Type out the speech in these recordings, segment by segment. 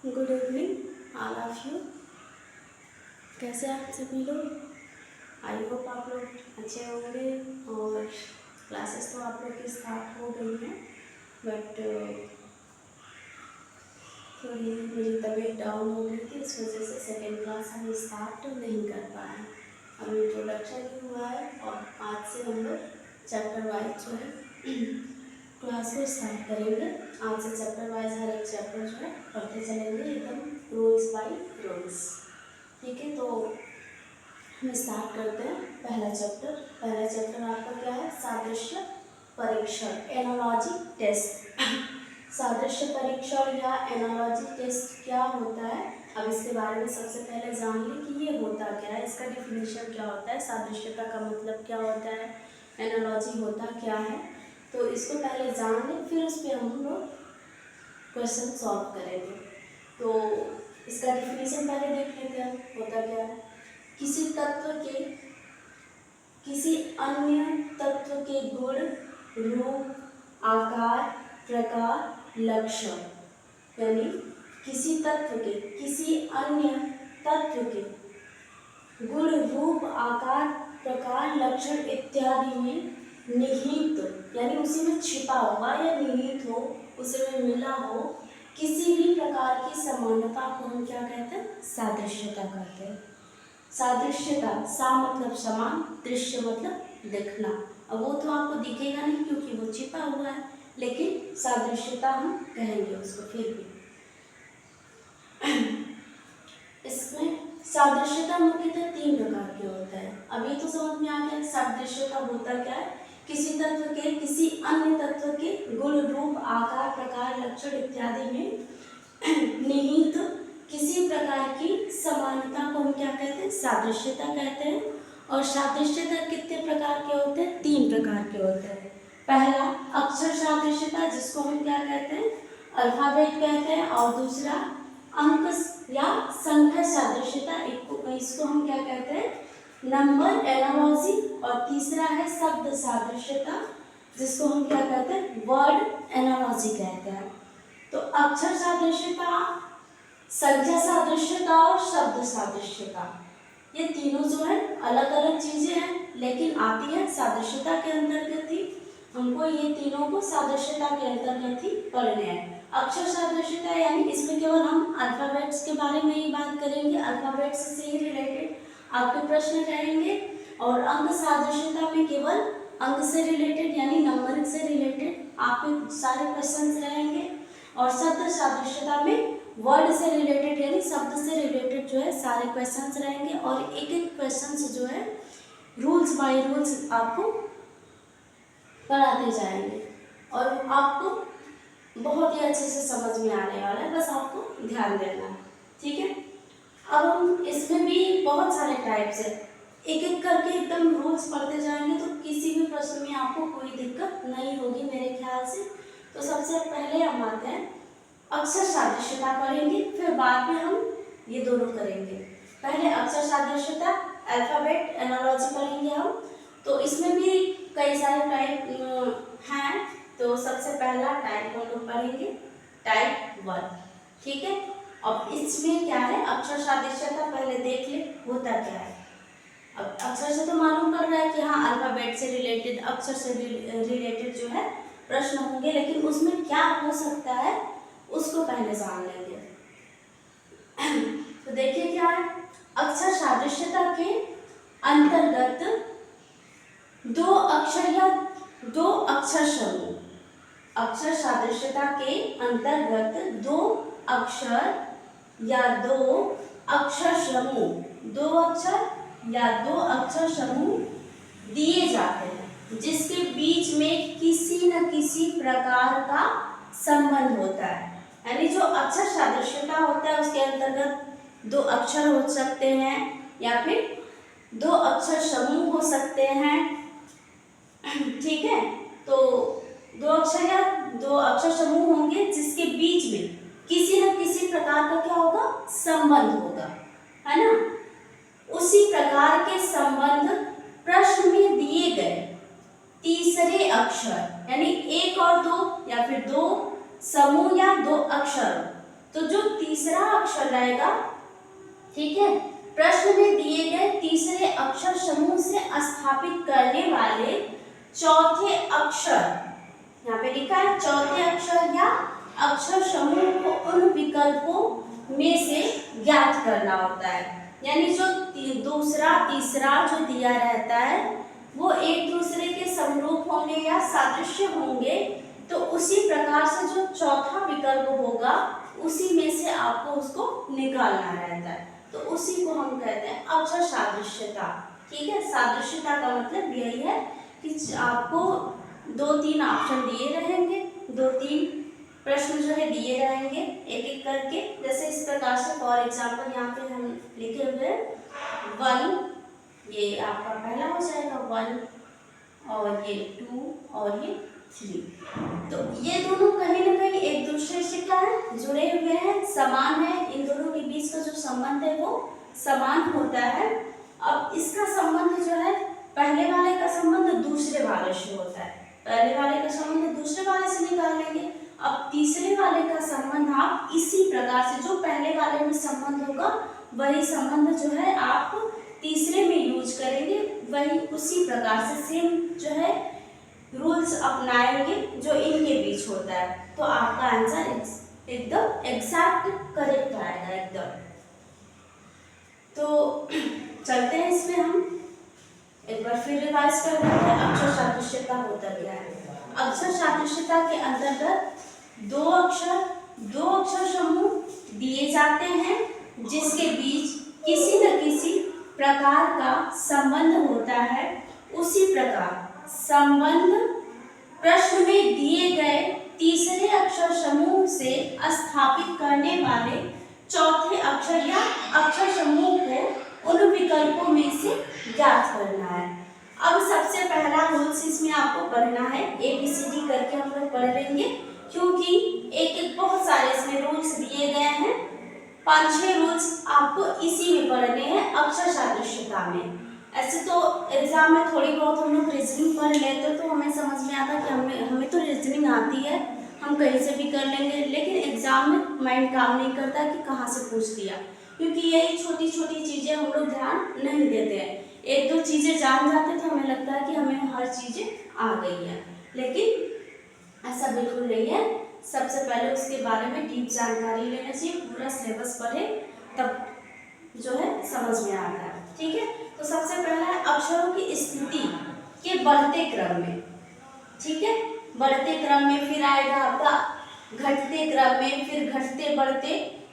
Good evening all of you. कैसे आप सभी लोग? आई होप आप लोग अच्छे होंगे और क्लासेस तो आप लोग की स्टार्ट हो गई हैं, बट थोड़ी मेरी तबीयत डाउन हो गई थी, इस वजह से सेकेंड क्लास हम स्टार्ट नहीं कर पाए। अभी इंट्रोडक्शन ही हुआ है और आज से हम लोग चैप्टर वाइज जो है क्लास को स्टार्ट करेंगे। आज से चैप्टर वाइज हर एक चैप्टर जो है पढ़ते चलेंगे एकदम रूल्स बाई रूल्स। ठीक है, तो हम स्टार्ट करते हैं पहला चैप्टर आपका क्या है? सादृश्य परीक्षण, एनालॉजी टेस्ट। सादृश्य परीक्षण या एनालॉजी टेस्ट क्या होता है, अब इसके बारे में सबसे पहले जान लें कि ये होता क्या है, इसका डिफिनीशन क्या होता है, सादृश्यता का मतलब क्या होता है, एनालॉजी होता क्या है। तो इसको पहले जान लें, फिर उस पर हम लोग क्वेश्चन सॉल्व करेंगे। तो इसका डिफिनीशन पहले देख लेते हैं होता क्या है। किसी तत्व के किसी अन्य तत्व के गुण, रूप, आकार, प्रकार, लक्षण, यानी किसी तत्व के किसी अन्य तत्व के गुण, रूप, आकार, प्रकार, लक्षण इत्यादि में निहित, यानी उसी में छिपा हुआ या निहित हो, उसी में मिला हो किसी भी प्रकार की समानता को हम क्या कहते हैं? सादृश्यता कहते हैं। सादृश्यता, सा मतलब समान, दृश्य मतलब दिखना। अब वो तो आपको दिखेगा नहीं क्योंकि वो छिपा हुआ है, लेकिन सादृश्यता हम कहेंगे उसको फिर भी। इसमें सादृश्यता मुख्यतः 3 प्रकार के होता है। अब ये तो समझ में आ गया सादृश्यता होता क्या है। किसी तत्व के किसी अन्य तत्व के गुण, रूप, आकार, प्रकार, लक्षण इत्यादि में निहित किसी प्रकार की समानता को हम क्या कहते हैं? सादृश्यता कहते हैं। और सादृश्यता कितने प्रकार के होते हैं? 3 प्रकार के होते हैं। पहला अक्षर सादृश्यता, जिसको हम क्या कहते हैं? अल्फाबेट कहते हैं। और दूसरा अंक या संख्या सादृश्यता, इसको हम क्या कहते हैं? Number analogy. और तीसरा है शब्द सादृश्यता, जिसको हम क्या कहते हैं? वर्ड एनालॉजी कहते हैं। तो अक्षर सादृश्यता, संख्या सादृश्यता और शब्द सादृश्यता, ये तीनों जो है अलग अलग चीजें हैं, लेकिन आती है सादृश्यता के अंतर्गत ही। हमको ये तीनों को सादृश्यता के अंतर्गत ही पढ़ने हैं। अक्षर सादृश्यता यानी इसमें केवल हम अल्फाबेट्स के बारे में ही बात करेंगे, अल्फाबेट्स से ही रिलेटेड आपके प्रश्न रहेंगे। और अंक सादृश्यता में केवल अंक से रिलेटेड यानी नंबरिंग से रिलेटेड आपके सारे क्वेश्चंस रहेंगे। और शब्द सादृश्यता में वर्ड से रिलेटेड यानी शब्द से रिलेटेड जो है सारे क्वेश्चंस रहेंगे। और एक एक क्वेश्चंस जो है रूल्स बाय रूल्स आपको पढ़ाते जाएंगे और आपको बहुत ही अच्छे से समझ में आने वाला है, बस आपको ध्यान देना है। ठीक है, अब हम इसमें भी बहुत सारे टाइप्स है, एक एक करके एकदम रूल्स पढ़ते जाएंगे तो किसी भी प्रश्न में आपको कोई दिक्कत नहीं होगी मेरे ख्याल से। तो सबसे पहले हम आते हैं अक्षर सादृश्यता पढ़ेंगे, फिर बाद में हम ये दोनों करेंगे। पहले अक्षर सादृश्यता, अल्फाबेट एनालॉजी पढ़ेंगे हम। तो इसमें भी कई सारे टाइप हैं। तो सबसे पहला टाइप हम लोग पढ़ेंगे टाइप 1। ठीक है, अब इसमें क्या है? अक्षर सादृश्यता पहले देख ले होता क्या है। अब अक्षर से तो मालूम पड़ रहा है कि हाँ अल्फाबेट से रिलेटेड, अक्षर से रिलेटेड जो है प्रश्न होंगे, लेकिन उसमें क्या हो सकता है उसको पहले जान लेंगे। तो देखिए क्या है, अक्षर सादृश्यता के अंतर्गत दो अक्षर या दो अक्षर समूह, अक्षर सादृश्यता के अंतर्गत दो अक्षर या दो अक्षर समूह, दो अक्षर या दो अक्षर समूह दिए जाते हैं जिसके बीच में किसी न किसी प्रकार का संबंध होता है। यानी जो अक्षर सादृश्यता होता है उसके अंतर्गत दो अक्षर हो सकते हैं या फिर दो अक्षर समूह हो सकते हैं। ठीक है, तो दो अक्षर या दो अक्षर समूह होंगे जिसके बीच में किसी न किसी प्रकार का क्या होगा? संबंध होगा, है ना। उसी प्रकार के संबंध प्रश्न में दिए गए तीसरे अक्षर यानी एक और दो या फिर दो समूह या दो अक्षर तो जो तीसरा अक्षर रहेगा, ठीक है, प्रश्न में दिए गए तीसरे अक्षर समूह से स्थापित करने वाले चौथे अक्षर, यहाँ पे लिखा है चौथे अक्षर या अक्षर समूह को उन विकल्पों में से ज्ञात करना होता है। यानी जो दूसरा तीसरा जो दिया रहता है वो एक दूसरे के समरूप होंगे या सादृश्य होंगे, तो उसी प्रकार से जो चौथा विकल्प होगा उसी में से आपको उसको निकालना रहता है, तो उसी को हम कहते हैं अक्षर सादृश्यता। ठीक है, सादृश्यता का मतलब यही है कि आपको 2-3 ऑप्शन दिए रहेंगे, 2-3 प्रश्न जो है दिए रहेंगे एक एक करके, जैसे इस प्रकार से। फॉर एग्जाम्पल यहाँ पे हम लिखे हुए 1, ये आपका पहला हो जाएगा 1, और ये 2 और ये 3। तो ये दोनों कहीं ना कहीं एक दूसरे से क्या है, जुड़े हुए हैं, समान है। इन दोनों के बीच का जो संबंध है वो समान होता है। अब इसका संबंध जो है पहले वाले का संबंध दूसरे वाले से होता है, पहले वाले का संबंध दूसरे वाले से निकाल लेंगे। अब तीसरे वाले का संबंध आप इसी प्रकार से, जो पहले वाले में संबंध होगा वही संबंध जो है आप तीसरे में यूज करेंगे, वही उसी प्रकार से सेम जो है रूल्स अपनाएंगे जो इनके बीच होता है, तो आपका आंसर एकदम एग्जैक्ट करेक्ट आएगा एकदम। तो चलते हैं इसमें हम एक बार फिर रिवाइज कर लेते हैं अक्षर सादृश्यता होता क्या है। अक्षर सादृश्यता के अंतर्गत दो अक्षर समूह दिए जाते हैं जिसके बीच किसी न किसी प्रकार का संबंध होता है। उसी प्रकार संबंध प्रश्न में दिए गए तीसरे अक्षर समूह से स्थापित करने वाले चौथे अक्षर या अक्षर समूह को उन विकल्पों में से ज्ञात करना है। अब सबसे पहला रूल्स इसमें आपको पढ़ना है, ABCD करके हम लोग पढ़ लेंगे, क्योंकि एक बहुत सारे इसमें रूल्स दिए गए हैं। 5-6 रूल्स आपको इसी में पढ़ने हैं अक्षर सादृश्यता में। ऐसे तो एग्जाम में थोड़ी बहुत हम लोग रीजनिंग पढ़ लेते तो हमें समझ में आता कि हमें तो रीजनिंग आती है, हम कहीं से भी कर लेंगे, लेकिन एग्जाम में माइंड काम नहीं करता कि कहाँ से पूछ दिया, क्योंकि यही छोटी छोटी चीज़ें हम लोग ध्यान नहीं देते हैं। 1-2 चीज़ें जान जाते तो हमें लगता है कि हमें हर चीज़ें आ गई है, लेकिन ऐसा बिल्कुल नहीं है। सबसे पहले उसके बारे में डीप जानकारी लेना चाहिए, पूरा सिलेबस पढ़े तब जो है समझ में आता है। ठीक है, तो सबसे पहला है अक्षरों की स्थिति के बढ़ते क्रम में। ठीक है, बढ़ते क्रम में, फिर आएगा आपका घटते क्रम में, फिर घटते बढ़ते,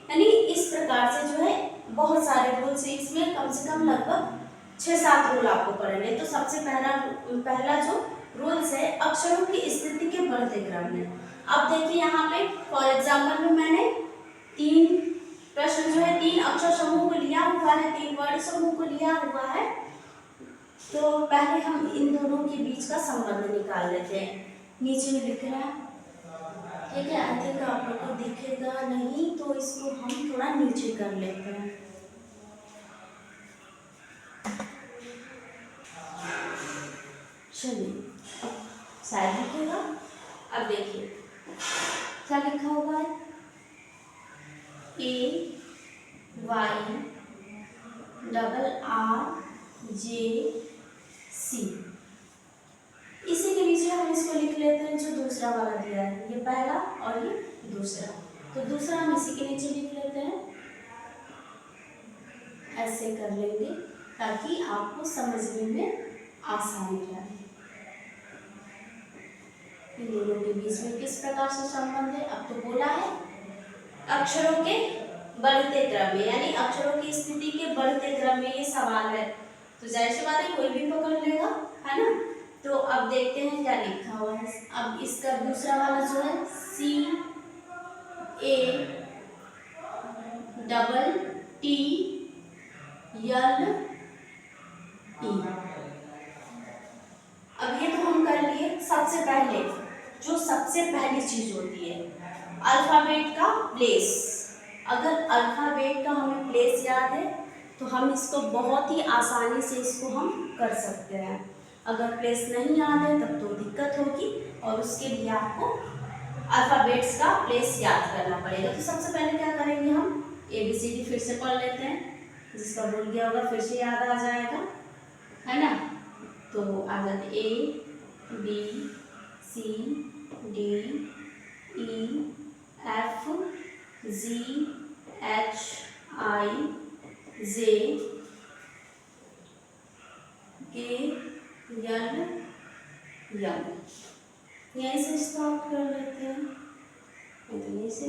यानी इस प्रकार से जो है बहुत सारे रूल्स इसमें, कम से कम लगभग 6-7 रूल आपको पढ़ने। तो सबसे पहला जो रूल्स है अक्षरों की स्थिति के बढ़ते क्रम में। अब देखिए यहाँ पे फॉर एग्जाम्पल में मैंने 3 प्रश्न जो है 3 अक्षर समूह को लिया हुआ है, 3 वर्ण समूह को लिया हुआ है। तो पहले हम इन दोनों के बीच का संबंध निकाल लेते हैं। नीचे में लिख रहा है, ठीक है, आई थिंक आप लोग को दिखेगा नहीं, तो इसको हम थोड़ा नीचे कर लेते हैं। चलिए शायद लिखेगा। अब देखिए क्या लिखा हुआ है, AYRRJC। इसी के नीचे हम इसको लिख लेते हैं जो दूसरा वाला दिया है, ये पहला और ये दूसरा, तो दूसरा हम इसी के नीचे लिख लेते हैं, ऐसे कर लेंगे ताकि आपको समझने में आसानी रहे। इन दोनों के बीच में किस प्रकार से संबंध है, अब तो बोला है अक्षरों के बढ़ते क्रम में, यानी अक्षरों की स्थिति के बढ़ते क्रम में ये सवाल है, तो जाहिर सी बात है कोई भी पकड़ लेगा, है ना। तो अब देखते हैं क्या लिखा हुआ है। अब इसका दूसरा वाला जो है CATTLE। अब ये तो हम कर लिए। सबसे पहले जो सबसे पहली चीज होती है अल्फाबेट का प्लेस। अगर अल्फाबेट का हमें प्लेस याद है तो हम इसको बहुत ही आसानी से इसको हम कर सकते हैं। अगर प्लेस नहीं याद है तब तो दिक्कत होगी, और उसके लिए आपको अल्फ़ाबेट्स का प्लेस याद करना पड़ेगा। तो सबसे पहले क्या करेंगे, हम ABCD फिर से पढ़ लेते हैं, जिसका भूल गया होगा फिर से याद आ जाएगा, है ना। तो आ जाते ABCDEFGHIJKLM। यहीं से स्टार्ट कर लेते हैं, यहीं से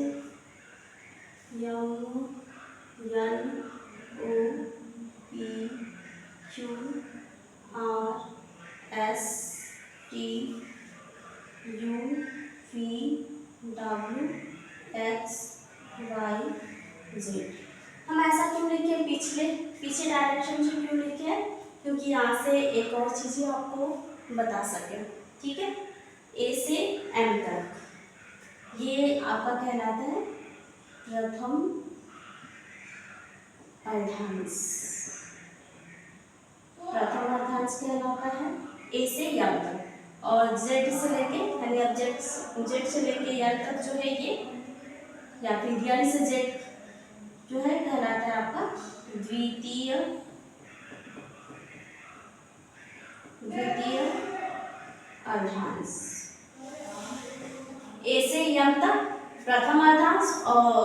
YNOPQRSTUVWXYZ। हम ऐसा क्यों लिखे, पीछे डायरेक्शन से क्यों लिखे, क्योंकि यहाँ से एक और चीज़ें आपको बता सके, ठीक है। A से M तक ये आपका कहलाता है प्रथम अर्धांश, प्रथम अर्धांश कहलाता है A से M तक। और Z से लेके यानी अब Z से लेके L तक जो है ये, या फिर यानी से Z जो है कहलाता है आपका द्वितीय अर्धांश। A से M तक प्रथम अर्धांश और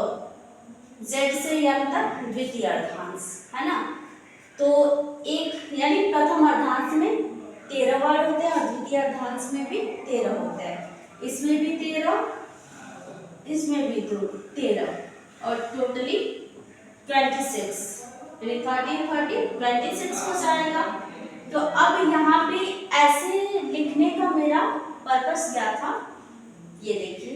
Z से M तक द्वितीय अर्धांश, है ना। तो एक यानी प्रथम अर्धांश में 13 वर्ड होते हैं और द्वितीय अर्धांश में भी 13 होते हैं। इसमें भी 13, इसमें भी 13 और टोटली 26 यानी 26 हो जाएगा। तो अब यहाँ पे ऐसे लिखने का मेरा पर्पस क्या था, ये देखिए।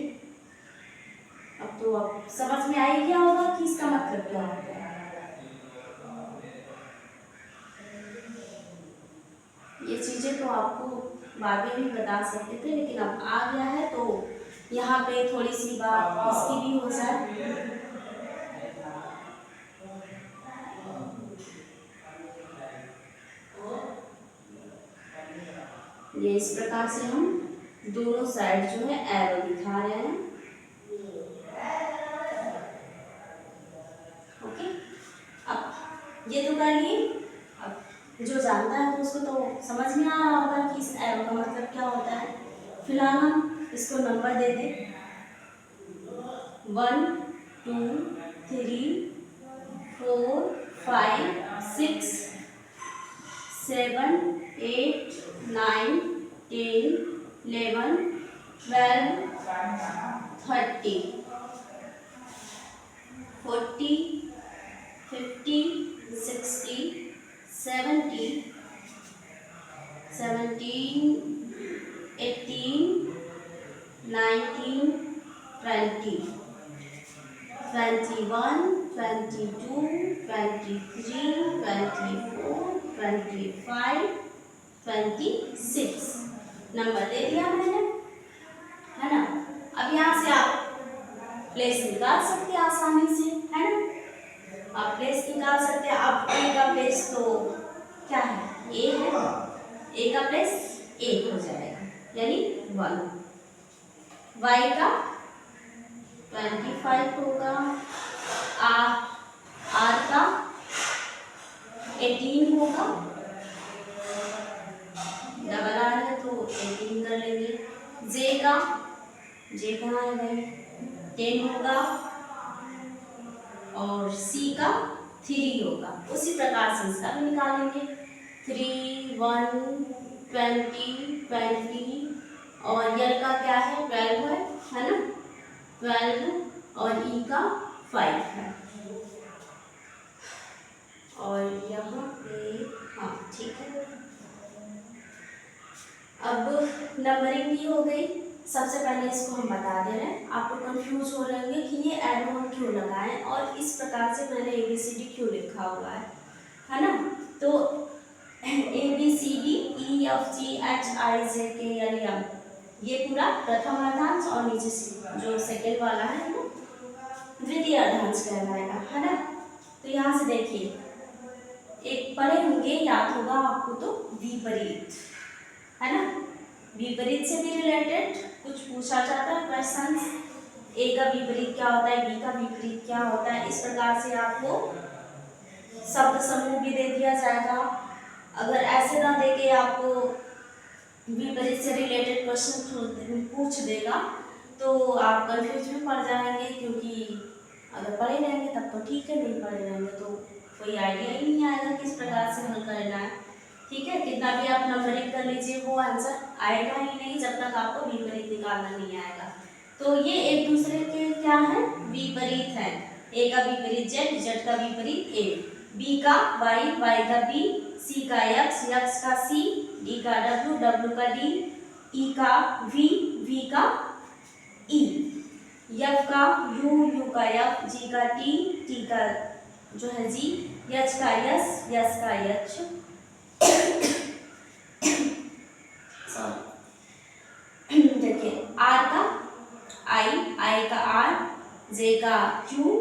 अब तो अब समझ में आ ही गया होगा कि इसका मतलब क्या होता है। ये चीजें तो आपको बाद में भी बता सकते थे, लेकिन अब आ गया है तो यहाँ पे थोड़ी सी बात इसकी भी हो जाए। ये इस प्रकार से हम दोनों साइड जो है एरो दिखा रहे हैं, ओके। अब ये तो कर लिए, अब जो जानता है तो उसको तो समझ में आ रहा होगा कि इस एरो का मतलब क्या होता है। फिलहाल हम इसको नंबर दे दें 1 2 3 4 5 6 7 8 9 10 11 12 30 40 50 60 70 17 18 19 20 21 22 23 24 25 26 नंबर दे दिया मैंने, है ना। अब यहाँ से आप प्लेस निकाल सकते हैं आसानी से, है ना। आप प्लेस निकाल सकते हैं। अब A का प्लेस तो क्या है, A है, A का प्लेस 1 हो जाएगा यानी 1। Y का 25 होगा, R का 18 होगा, डबल R है तो 18 कर लेंगे। J कहाँ है भाई, 10 होगा और C का 3 होगा। उसी प्रकार से इसका भी निकालेंगे 3 1 20 20 और L का क्या है 12 है ना, 12 और E का 5 है। और यहाँ पे हाँ ठीक है। अब नंबरिंग भी हो गई। सबसे पहले इसको हम बता दे रहे हैं, आपको कंफ्यूज हो रहे होंगे कि ये एरो हम क्यों लगाएं और इस प्रकार से मैंने ABCD क्यों लिखा हुआ है ना। तो ABCD EFGHIJKLM ये पूरा प्रथम अर्धांश और नीचे से जो सेकेंड वाला है वो द्वितीय अर्धांश कहलाएगा, है ना। तो यहाँ से देखिए, एक पढ़े होंगे, याद होगा आपको, तो विपरीत, है ना। विपरीत से भी रिलेटेड कुछ पूछा जाता है क्वेश्चंस, ए का विपरीत क्या होता है, बी का विपरीत क्या होता है, इस प्रकार से आपको शब्द समूह भी दे दिया जाएगा। अगर ऐसे ना देके आपको विपरीत से रिलेटेड क्वेश्चन पूछ देगा तो आप कंफ्यूज में पड़ जाएंगे, क्योंकि अगर पढ़े रहेंगे तब तो ठीक है, नहीं पढ़े रहेंगे तो कोई आइडिया ही नहीं आएगा किस प्रकार से हल करना है। ठीक है, कितना भी आप नंबरिंग कर लीजिए वो आंसर आएगा ही नहीं जब तक आपको विपरीत निकालना नहीं आएगा। तो ये एक दूसरे के क्या है, विपरीत है। ए का विपरीत जेड, जेड का विपरीत ए, बी का वाई, वाई का बी, सी का एक्स, एक्स का सी, डी का डब्ल्यू, डब्ल्यू का डी, ई का वी, वी का ई, एफ का यू, यू का एफ, जी का टी, टी का जो है जी, एच का यस, यस का एच, देखिए आर का आई, आई का आर, जे का क्यू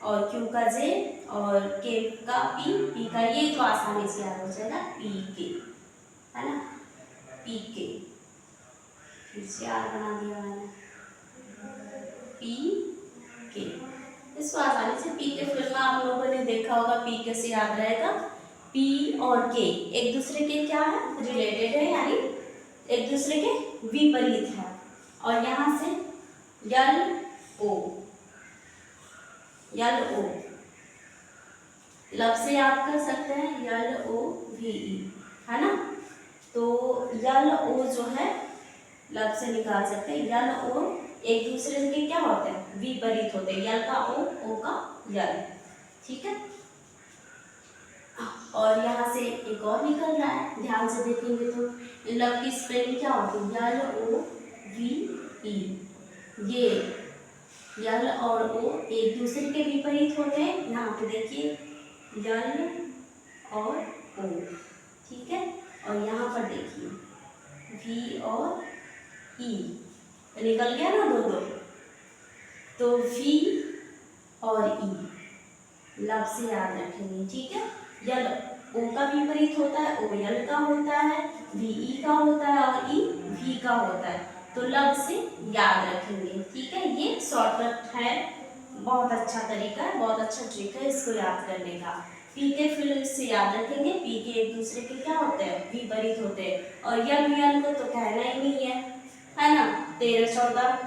और क्यू का जे और के का पी, पी का ये तो आसानी से याद हो जाएगा पी के, है ना, पी के, फिर से आर बना दिया मैंने, पी के, इसको आसानी से पी के फिल्म आप लोगों ने देखा होगा, पी के से याद रहेगा। पी और के एक दूसरे के क्या है, रिलेटेड है, यानी एक दूसरे के विपरीत है। और यहाँ से यल ओ, यल ओ लब से याद कर सकते हैं, यल ओ वी ई, है ना। तो यल ओ जो है लब से निकाल सकते हैं, यल ओ एक दूसरे के क्या होते हैं, विपरीत होते हैं, यल का ओ का यल, ठीक है। और यहाँ से एक और निकल रहा है, ध्यान से देखेंगे तो लब की स्पेलिंग क्या होती है, यल ओ वी ई, ये यल और ओ एक दूसरे के विपरीत होते हैं, यहाँ पे देखिए यल और ओ, ठीक है। और यहाँ पर देखिए वी और ई, निकल गया ना दो दो, तो वी और ई लब से याद रखेंगे, ठीक है। यल ओ का विपरीत होता है, ओ यल का होता है, वी ई का होता है और ई वी का होता है, तो लब से याद रखेंगे, ठीक है। ये शॉर्टकट है, बहुत अच्छा तरीका है, बहुत अच्छा ट्रिक है इसको याद करने का। पी के फिर से याद रखेंगे, पी के एक दूसरे के क्या होते हैं, विपरीत होते हैं। और यम यल को तो कहना ही नहीं है ना, 13 14,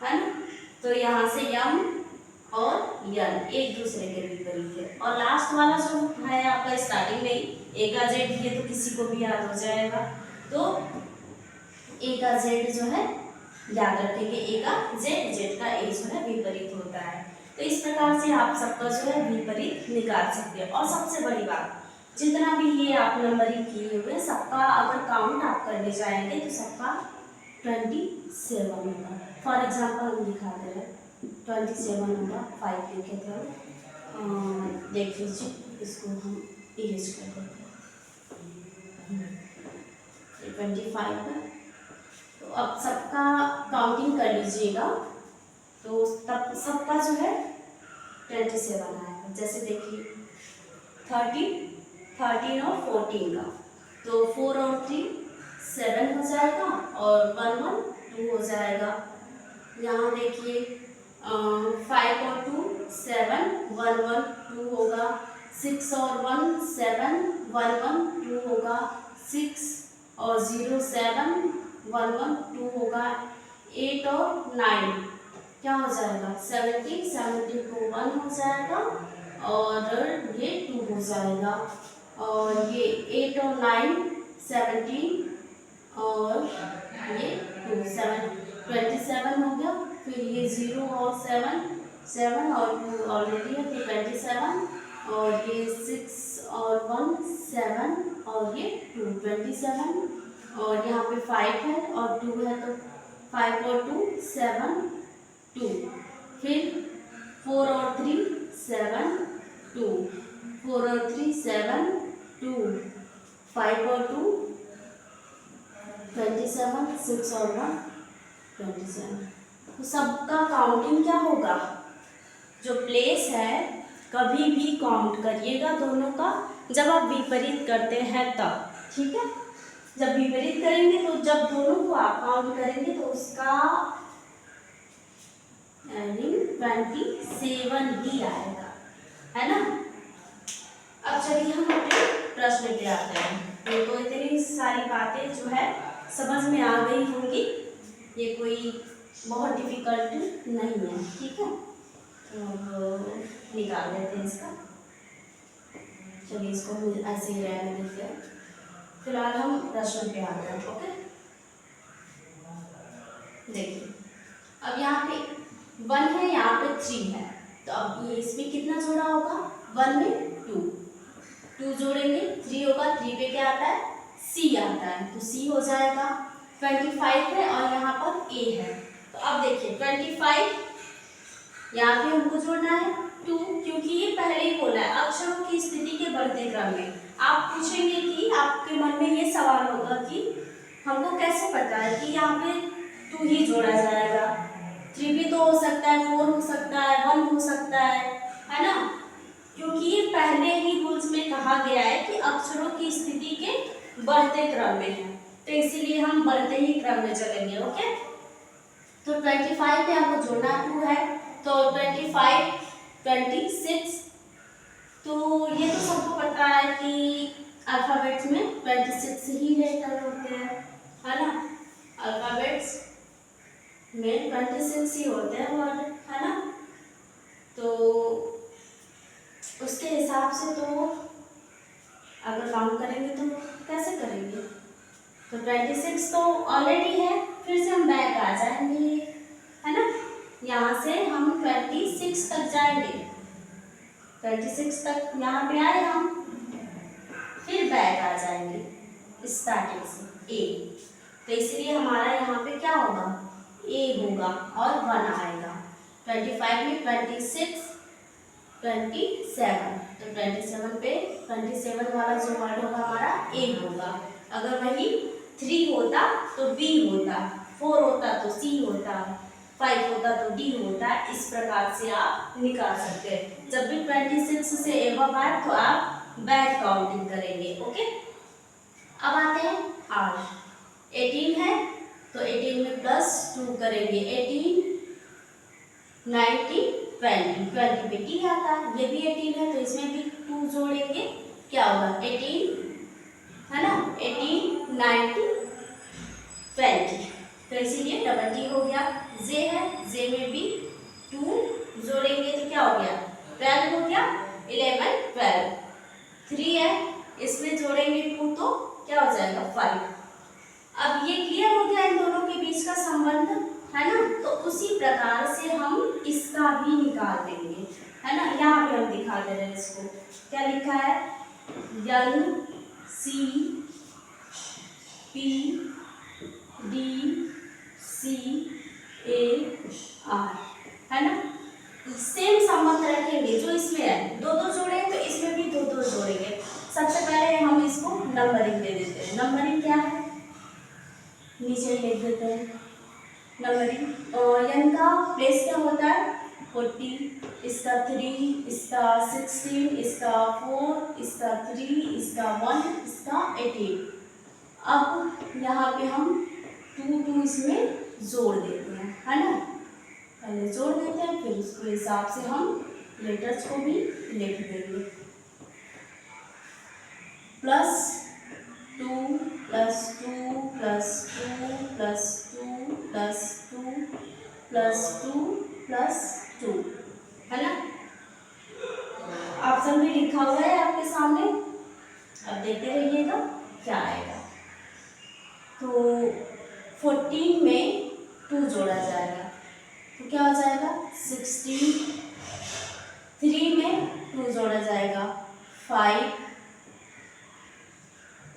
है ना। तो यहाँ से यम और यल एक दूसरे के विपरीत है। और लास्ट वाला जो है आपका स्टार्टिंग में ए का जेड, ये तो किसी को भी याद हो जाएगा, तो ए का जेड जो है याद रखेंगे, ए का जेड, जेड का ए जो है विपरीत होता है। तो इस प्रकार से आप सबका जो है विपरीत निकाल सकते हैं। और सबसे बड़ी बात, जितना भी ये आप नंबरिंग किए हुए सबका अगर काउंट आप करने जाएंगे तो सबका 27 होगा। फॉर एग्जाम्पल हम दिखा दे रहे हैं, 27 होगा, 5 लिखे थे हम, देख लीजिए, इसको हम इरेज कर देते हैं, 25 है। तो अब सबका काउंटिंग कर लीजिएगा, तो तब सबका जो है 27 आएगा। जैसे देखिए 13 और 14 का, तो 4 और 3 7 हो जाएगा और 1 1 2 हो जाएगा। यहाँ देखिए 5 और 2 7 1 1 2 होगा, 6 और 1 7 1 1 2 होगा, 6 और 0 7 1 1 2 होगा, 8 और 9 क्या हो जाएगा, 17 17 को 1 हो जाएगा और ये 2 हो जाएगा। और ये 8 और 9 17 और ये 2 7 27 हो गया। फिर ये 0 और 7 7 और 2 ऑलरेडी है, तो 27 और ये 6 और 1 7 और ये 2 27 और यहाँ पे 5 है और 2 है, तो 5 और 2 7 2, फिर 4 और 3 7 2, 4 और 3 7 2, 5 और 2 27, 6 और 1 27। तो सबका काउंटिंग क्या होगा, जो प्लेस है कभी भी काउंट करिएगा दोनों का, जब आप विपरीत करते हैं तब, ठीक है। जब विपरीत करेंगे तो जब दोनों को आप काउंट करेंगे तो उसका एंडिंग 27 ही आएगा, है ना। अब चलिए हम अपने प्रश्न पे आते हैं। तो इतनी सारी बातें जो है समझ में आ गई होंगी, ये कोई बहुत डिफिकल्ट नहीं है, ठीक है। तो निकाल लेते हैं इसका, चलिए इसको हम ऐसे ही रहने देते हैं। फिलहाल हम प्रश्न पे आते हैं, ओके। देखिए अब यहाँ पे 1 है, यहाँ पे 3 है, तो अब ये इसमें कितना जोड़ा होगा, 1 में 2 जोड़ेंगे, 3 होगा, 3 पे क्या आता है, C आता है, तो C हो जाएगा। 25 है और यहाँ पर A है, तो अब देखिए 25 यहाँ पे हमको जोड़ना है 2, क्योंकि ये पहले ही बोला है अक्षरों की स्थिति के बढ़ते क्रम में। आप पूछेंगे कि आपके मन में ये सवाल होगा कि हमको कैसे पता है कि यहाँ पे 2 ही जोड़ा जाएगा, 3 भी तो हो सकता है, 4 हो सकता है, 1 हो सकता है ना। क्योंकि ये पहले ही रूल्स में कहा गया है कि अक्षरों की स्थिति के बढ़ते क्रम में है, तो इसीलिए हम बढ़ते ही क्रम में चलेंगे, ओके। तो 25 पे हमको जोड़ना 2 है, तो 25 26, तो ये तो सबको पता है कि अल्फाबेट्स में 26 ही लेटर होते हैं, है ना। अल्फाबेट्स में 26 ही होते हैं वर्ड, है ना। तो उसके हिसाब से तो अगर काउंट करेंगे तो कैसे करेंगे, तो 26 तो ऑलरेडी है, फिर से हम बैक आ जाएंगे, है ना। यहाँ से हम 26 तक जाएंगे, 26 तक यहाँ पे आए हम, फिर बैक आ जाएंगे स्टार्टिंग से A, तो इसलिए हमारा यहाँ पे क्या होगा, A होगा और 1 आएगा। 25 में 26 27, तो 27 पे 27 वाला जो वर्ड होगा हमारा A होगा। अगर वही 3 होता तो B होता, 4 होता तो C होता, 5 होता तो D होता। इस प्रकार से आप निकाल सकते हैं। जब भी 26 से एबव आए तो आप बैक काउंटिंग करेंगे, ओके। अब आते हैं R, 18 है, तो 18 में +2 करेंगे, 18 19 20 पे T आता है, ये भी 18 है, तो इसमें भी 2 जोड़ेंगे, क्या होगा 18, है ना, 18 19 20, तो इसीलिए डबल T हो गया। J है, J में भी 2 जोड़ेंगे तो क्या हो गया 12 हो गया, 11 12। 3 है, इसमें जोड़ेंगे 2 तो क्या हो जाएगा 5। अब ये क्लियर हो गया इन दोनों के बीच का संबंध, है ना। तो उसी प्रकार से हम इसका भी निकाल देंगे, है ना। यहाँ पे हम दिखा दे रहे हैं इसको, क्या लिखा है, N C P D C A R, है ना। सेम संबंध रखेंगे जो इसमें है, 2 जोड़े तो इसमें भी 2 जोड़ेंगे। सबसे पहले हम इसको नंबरिंग दे देते हैं। नंबरिंग क्या है, नीचे लिख देते हैं नंबरिंग। एन का प्लेस क्या होता है 40, इसका 3, इसका 16, इसका 4, इसका 3, इसका 1, इसका 18। अब यहाँ पे हम 2 इसमें जोड़ देते हैं, है ना। पहले जोड़ देते हैं, फिर उसके हिसाब से हम लेटर्स को भी लिख देंगे। +2 +2 +2 +2 +2 +2 +2, है ना। ऑप्शन भी लिखा हुआ है आपके सामने, अब देखते रहिएगा क्या आएगा। तो 14 में 2 जोड़ा जाएगा तो क्या हो जाएगा 16, 3 में 2 जोड़ा जाएगा 5,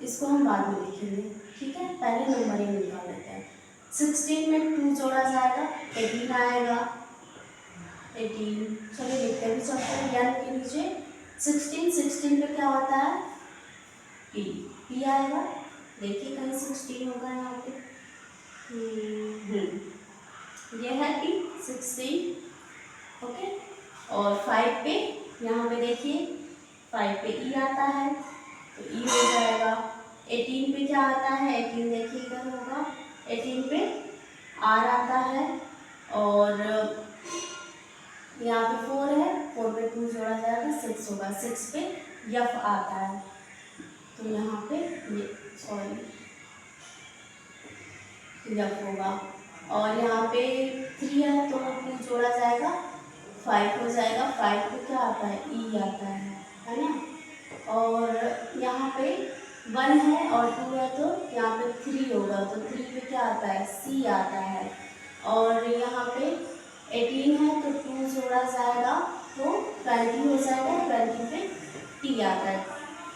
इसको हम बाद में लिखेंगे, ठीक है। पहले नंबरिंग निकाल लेते हैं। 16 में 2 जोड़ा जाएगा 18 आएगा, 18, चलिए लिखते भी चलते हैं यान के नीचे 16 पे क्या होता है P आएगा, देखिए कहीं 16 होगा यहाँ पे, ये है P 16, ओके। और 5 पे यहाँ पे देखिए 5 पे E आता है, तो E हो जाएगा 18 पे क्या आता है, 18 देखिए इधर होगा, 18 पे आर आता है, और यहाँ पे 4 है, 4 पे 2 जोड़ा जाएगा 6 होगा, 6 पे यफ आता है, तो यहाँ पे ये सॉरी यफ होगा, और यहाँ पे 3 है तो 2 जोड़ा जाएगा 5 हो जाएगा, 5 पे क्या आता है, ई आता है ना, और यहाँ पे 1 है और 2 है तो यहाँ पे 3 होगा, तो 3 पे क्या आता है, सी आता है, और यहाँ पे 18 है तो 2 जोड़ा जाएगा तो 20 हो जाएगा, 20 पे टी आता है,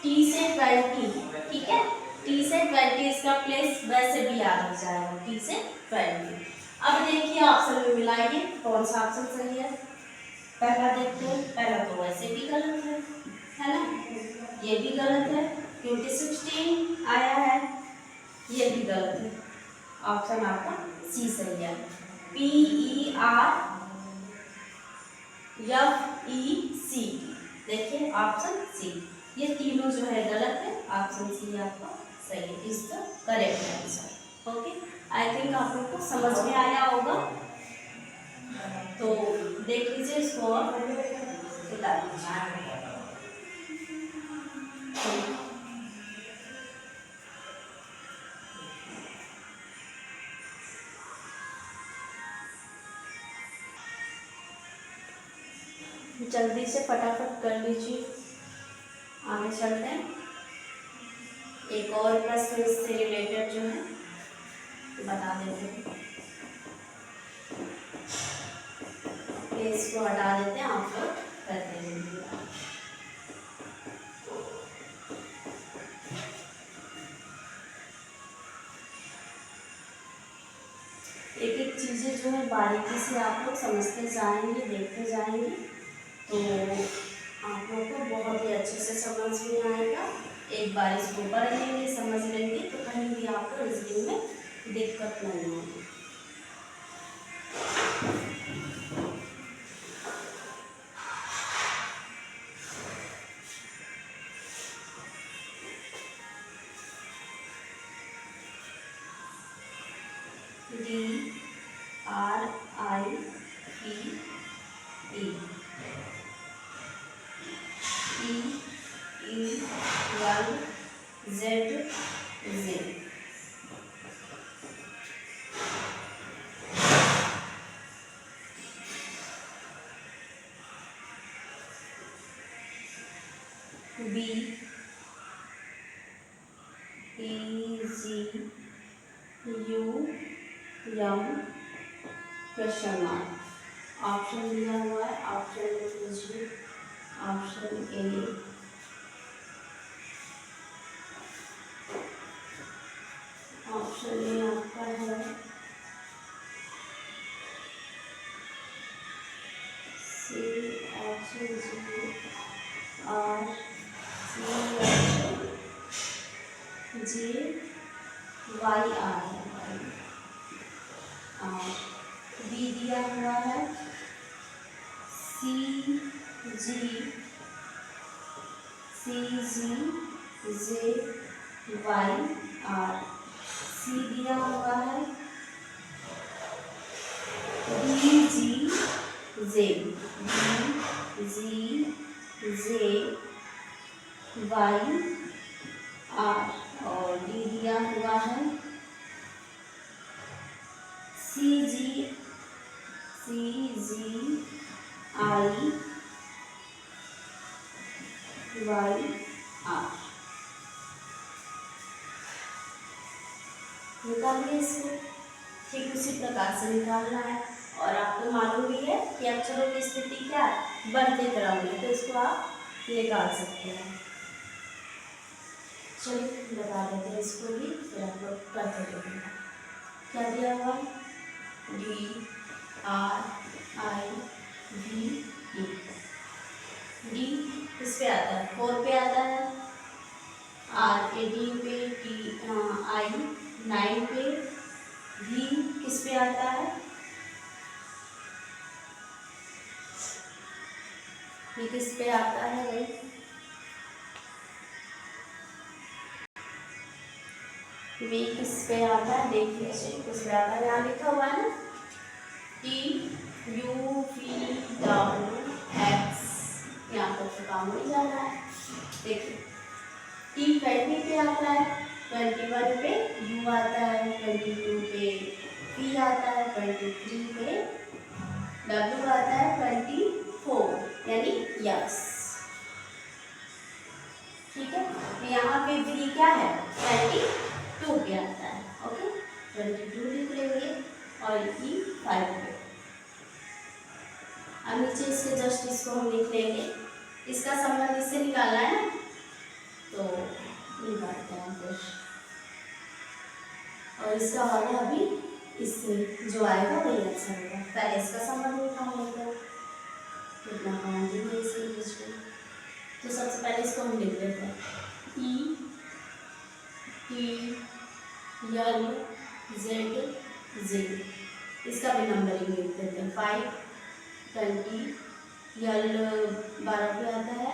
टी से 20, ठीक है, टी से 20 इसका प्लेस वैसे भी याद हो जाएगा, टी से 20। अब देखिए ऑप्शन में मिलाइए कौन सा ऑप्शन सही है। पहला देखते हैं, पहला तो वैसे भी गलत है ना, ये भी गलत है क्योंकि 16 आया है, ये भी गलत है, ऑप्शन आपका सी सही है, PERFEC, देखिए ऑप्शन सी, ये तीनों जो है गलत है, ऑप्शन सी आपका सही है, इसका correct answer. Okay, I think आप लोग को समझ में आया होगा, तो देख लीजिए इसको और बता दीजिए। जल्दी से फटाफट कर लीजिए, आगे चलते हैं, एक और प्रश्न इससे रिलेटेड जो है बता देते हैं, इसको हटा देते हैं, आप लोग करते हैं। एक एक चीज़ें जो है बारीकी से आप लोग समझते जाएंगे, देखते जाएंगे, तो आप लोग को बहुत ही अच्छे से समझ में आएगा, एक बार इसको पढ़ लेंगे, समझ लेंगे, तो कहीं भी आपको रीजनिंग में दिक्कत नहीं होगी। B E G U M question mark, option दिया हुआ है, ऑप्शन लीजिए, ऑप्शन ए, ऑप्शन ए आपका है C H G R C H J Y R है, और बी दिया हुआ है C G J Y R, सी दिया हुआ है D G J Y R, और डी दिया हुआ है C G I Y R, निकालिए इसको, ठीक उसी प्रकार से निकालना है, और आपको मालूम भी है कि अक्षरों की स्थिति क्या है, बढ़ते क्रम में, तो इसको आप निकाल सकते हैं। चलिए बता देते हैं इसको भी, फिर आप लोग करते रहेंगे। क्या दिया हुआ है, D R I V E, D किस पे आता है, 4 पे आता है, R 18 पे, T I 9 पे, V किस पे आता है, ये किस पे आता है भाई, बी किस पे आता है देख लीजिए, किस पे आता है, यहाँ लिखा हुआ है ना TUVWX, यहाँ तक तो काम नहीं जाना है। देखिए T20 पे आता है, 21 पे U आता है, 22 पे P आता है, 23 पे W आता है, 24 यानी यस। ठीक है, तो यहाँ पे V क्या है 22 पे आता है। ओके 22 लिख लेंगे और E 5 पे। अब नीचे इसके जस्ट इसको हम लिख लेंगे, इसका संबंध इससे निकालना है ना, तो निकालते हैं फिर, और इसका वाला अभी इससे जो आएगा वही अच्छा होगा। पहले इसका संबंध निकाल लेते हैं, कितना काउंटिंग है इसके बीच में। तो सबसे पहले इसको हम लिख लेते हैं E T L Z Z, इसका भी नंबरिंग लिख देते हैं 5 20, L 12 पे आता है,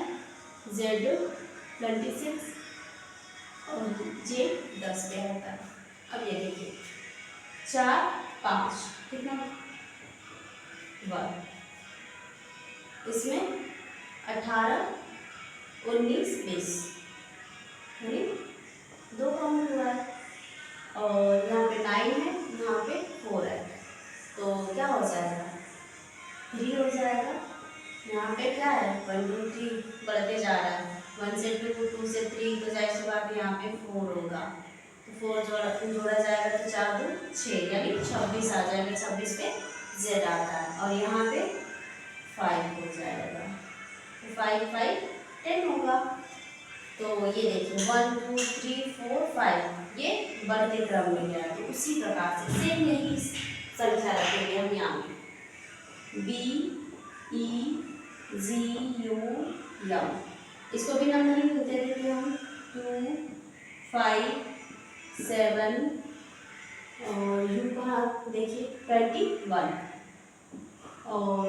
Z 26 और J 10 पे आता है। अब ये देखिए 4 5 कितना 1, इसमें 18 19 20 यानी 2 काउंट हुआ है, और यहाँ पे 9 है, यहाँ पे 4 है, तो क्या हो जाएगा 3 हो जाएगा। यहाँ पे क्या है 1 2 3 बढ़ते जा रहा है, 1 से 2 2 से 3, तो जाहिर सी बात यहाँ पे 4 होगा, तो 4 जोड़ा जाएगा तो 4 2 6 यानी 26 आ जाएगा, 26 पे Z आता है, और यहाँ पे 5 हो जाएगा, तो 5 5 10 होगा। तो ये देखिए 1 2 3 4 5 ये बढ़ते क्रम में गया, तो उसी प्रकार से सेम यही संख्या रखेंगे हम यहाँ पे B E G U M, इसको भी नंबरिंग दे देते हम 2 5 7, और U का देखिए 21 और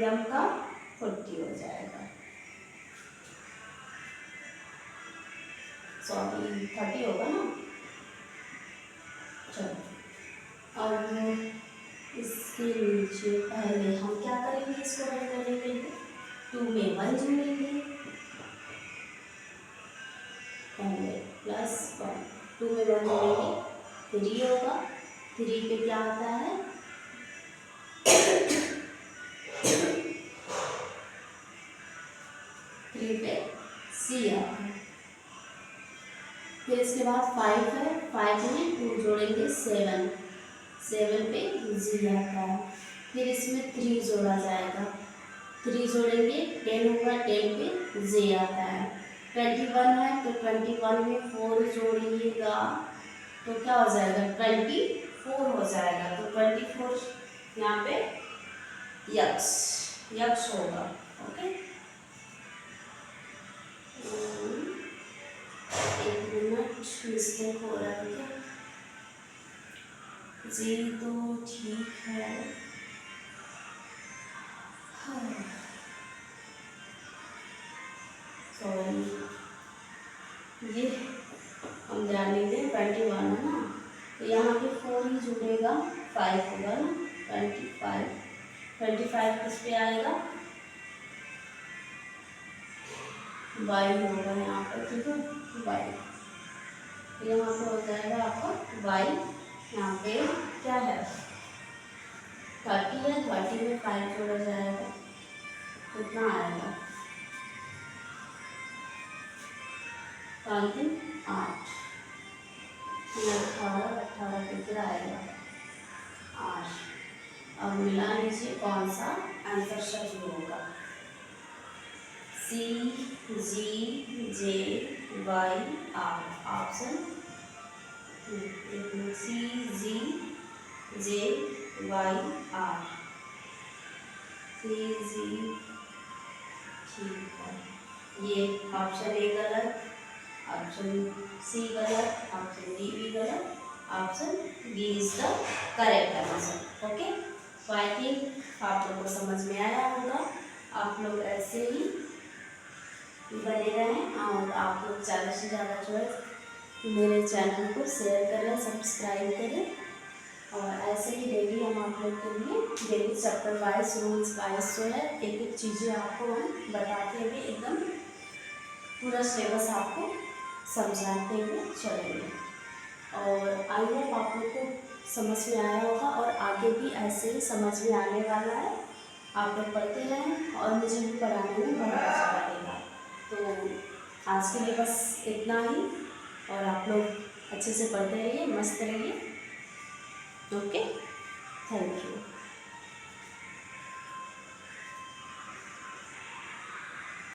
M का 40 हो जाएगा, सॉरी 30 होगा ना। चलो अब इसके नीचे पहले हम क्या करेंगे, इसको हल करने के लिए 2 में 1 जोड़ेंगे, पहले +1, 2 में 1 जोड़ेंगे 3 होगा, 3 पे क्या आता है 3 पे C आता है, फिर इसके बाद 5 है, 5 में 2 जोड़ेंगे 7, 7 पे G आता है, फिर इसमें 3 जोड़ा जाएगा, 3 जोड़ेंगे 10 होगा, 10 पे J आता है, 21 है तो 21 में 4 जोड़िएगा तो क्या हो जाएगा 24 हो जाएगा, तो 24 यहाँ पे यक्स होगा। ओके एक मिनट मिस्टेक हो रहा है क्या, जी तो ठीक है, सॉरी ये हम ध्यान देंगे 21 है ना, तो यहाँ पे 4 ही जुड़ेगा 5 होगा ना, 25 किस पे आएगा y होगा यहाँ पर, ठीक है y, यहाँ पे हो जाएगा आपका y, यहाँ पे क्या है 30 है, 30 में 5 जोड़ा जाएगा, कितना आएगा 5 8, 18 कितना आएगा 8। अब मिला लीजिए कौन सा आंसर सही होगा, C G J Y R option C G J Y R, C G, ठीक है, ये ऑप्शन ए गलत, ऑप्शन सी गलत, ऑप्शन डी भी गलत, option B is the correct answer. Okay, तो आई थिंक आप लोगों को समझ में आया होगा। आप लोग ऐसे ही बने रहें और आप लोग ज़्यादा से ज़्यादा जो है मेरे चैनल को शेयर करें, सब्सक्राइब करें। और ऐसे ही डेली हम आप लोग के लिए daily chapter wise, rules wise जो है एक एक चीज़ें आपको हम बताते हुए एकदम पूरा सिलेबस आपको समझाते हुए चलेंगे। और आई होप आप लोग को समझ में आया होगा और आगे भी ऐसे ही समझ में आने वाला है। आप लोग पढ़ते रहें और मुझे भी पढ़ाने में बहुत अच्छा लगेगा। तो आज के लिए बस इतना ही, और आप लोग अच्छे से पढ़ते रहिए, मस्त रहिए। Okay, thank you.